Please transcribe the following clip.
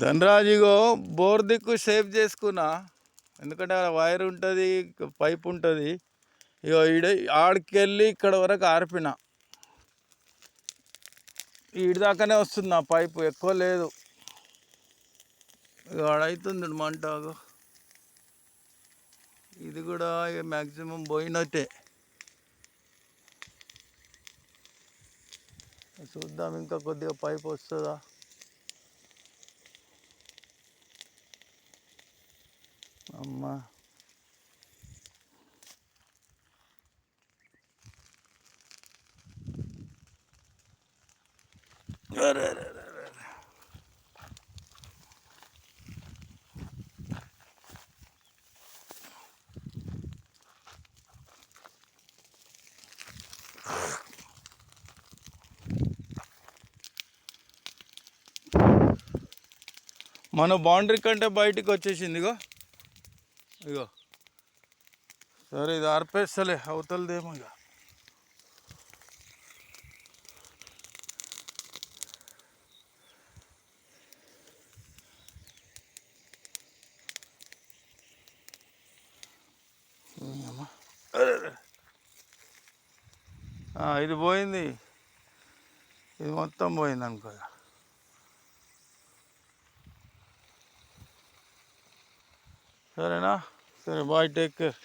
ధనరాజు ఇగో bore దిక్కు safe చేసుకున్నా, ఎందుకంటే ఆ వైర్ ఉంటుంది, పైప్ ఉంటుంది. ఇగో ఆడికెళ్ళి ఇక్కడ వరకు ఆర్పిన, ఈడి దాకానే వస్తుంది నా పైపు, ఎక్కువ లేదు. ఇక ఆడవుతుంది మంట. ఇది కూడా ఇక మ్యాక్సిమం పోయినట్టే. చూద్దాం ఇంకా కొద్దిగా పైప్ వస్తుందా. అమ్మా మన బౌండరీ కంటే బయటికి వచ్చేసింది. ఇగో ఇగో సరే, ఇది ఆర్పేస్తలే, అవతలదేమో. ఇక ఇది పోయింది, ఇది మొత్తం పోయింది అనుకో. సరేనా? సరే, బాయ్, టేక్ కేర్.